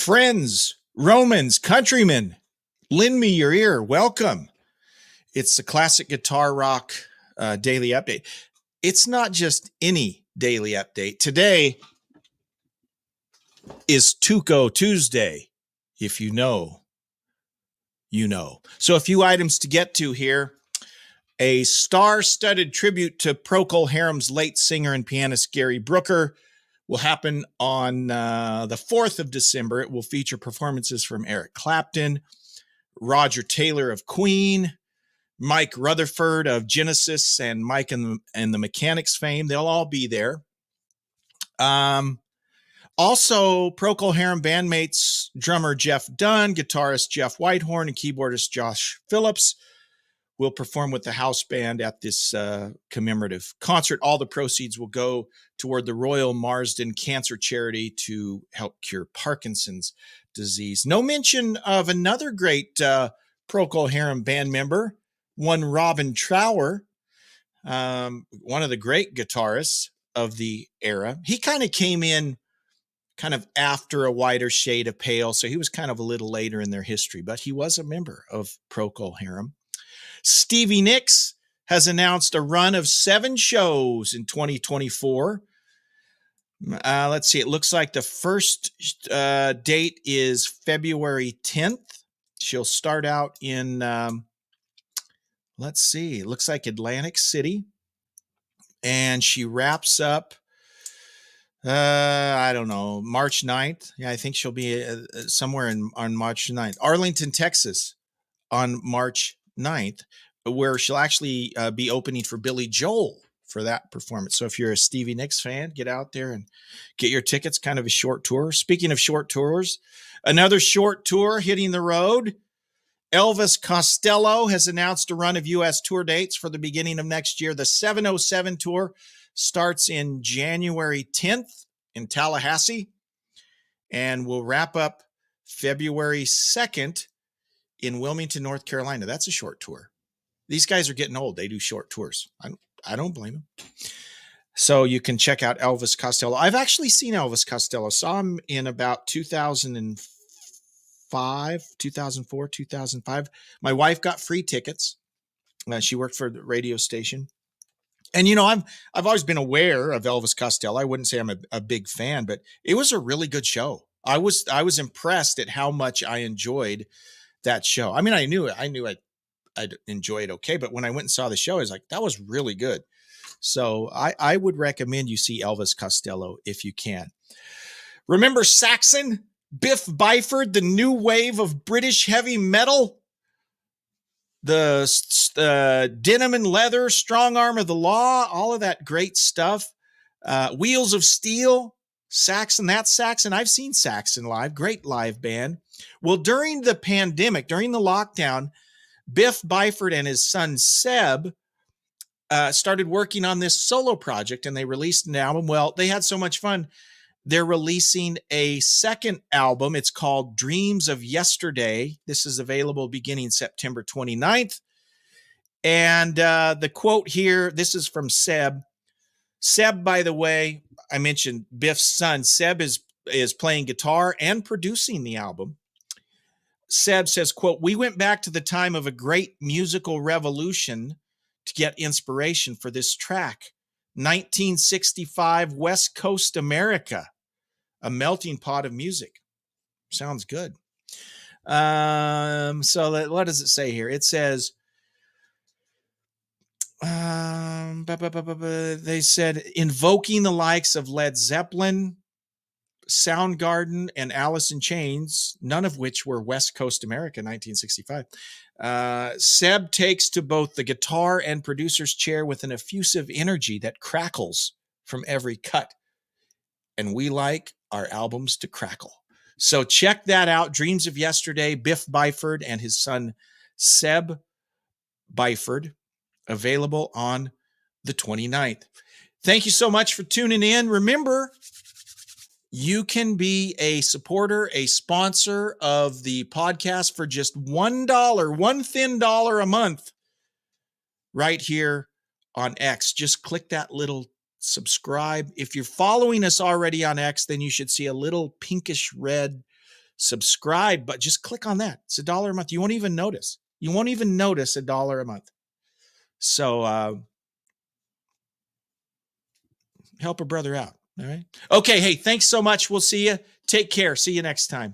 Friends, Romans, countrymen, lend me your ear. Welcome. It's the Classic Guitar Rock Daily Update. It's not just any daily update. Today is Tuco Tuesday. If you know, you know. So a few items to get to here. A star-studded tribute to Procol Harum's late singer and pianist Gary Brooker will happen on the 4th of December. It will feature performances from Eric Clapton, Roger Taylor of Queen, Mike Rutherford of Genesis, and Mike and the Mechanics fame. They'll all be there. Also, Procol Harum bandmates drummer Jeff Dunn, guitarist Jeff Whitehorn, and keyboardist Josh Phillips will perform with the house band at this commemorative concert. All the proceeds will go toward the Royal Marsden Cancer Charity to help cure Parkinson's disease. No mention of another great Procol Harum band member, one Robin Trower, one of the great guitarists of the era. He kind of came in kind of after A Whiter Shade of Pale, so he was kind of a little later in their history, but he was a member of Procol Harum. Stevie Nicks has announced a run of 7 shows in 2024. Let's see. It looks like the first date is February 10th. She'll start out in, let's see, it looks like Atlantic City. And she wraps up, I don't know, March 9th. Yeah, I think she'll be somewhere on March 9th. Arlington, Texas on March 9th, where she'll actually be opening for Billy Joel for that performance. So if you're a Stevie Nicks fan, get out there and get your tickets. Kind of a short tour. Speaking of short tours, another short tour hitting the road. Elvis Costello has announced a run of U.S. tour dates for the beginning of next year. The 707 tour starts in January 10th in Tallahassee and will wrap up February 2nd in Wilmington, North Carolina. That's a short tour. These guys are getting old. They do short tours. I don't blame them. So you can check out Elvis Costello. I've actually seen Elvis Costello. Saw him in about 2005, 2004, 2005. My wife got free tickets. She worked for the radio station. And, you know, I've always been aware of Elvis Costello. I wouldn't say I'm a big fan, but it was a really good show. I was impressed at how much I enjoyed that show. I mean, I knew I'd enjoy it okay, but when I went and saw the show, I was like, that was really good. So I would recommend you see Elvis Costello if you can. Remember Saxon, Biff Byford, the new wave of British heavy metal? The Denim and Leather, Strong Arm of the Law, all of that great stuff. Wheels of Steel, Saxon, that's Saxon. I've seen Saxon live, great live band. Well, during the pandemic, during the lockdown, Biff Byford and his son Seb started working on this solo project, and they released an album. Well, they had so much fun. They're releasing a second album. It's called Dreams of Yesterday. This is available beginning September 29th. And the quote here, this is from Seb. Seb, by the way, I mentioned Biff's son. Seb is playing guitar and producing the album. Seb says, quote, "We went back to the time of a great musical revolution to get inspiration for this track. 1965 West Coast America, a melting pot of music." Sounds good. So what does it say here? It says, they said, invoking the likes of Led Zeppelin, Soundgarden, and Alice in Chains, none of which were West Coast America, 1965. Seb takes to both the guitar and producer's chair with an effusive energy that crackles from every cut. And we like our albums to crackle. So check that out. Dreams of Yesterday, Biff Byford and his son Seb Byford, available on the 29th. Thank you so much for tuning in. Remember, you can be a supporter, a sponsor of the podcast for just $1, one thin dollar a month right here on X. Just click that little subscribe. If you're following us already on X, then you should see a little pinkish red subscribe, but just click on that. It's $1 a month. You won't even notice. You won't even notice $1 a month. So help a brother out. All right. Okay. Hey, thanks so much. We'll see you. Take care. See you next time.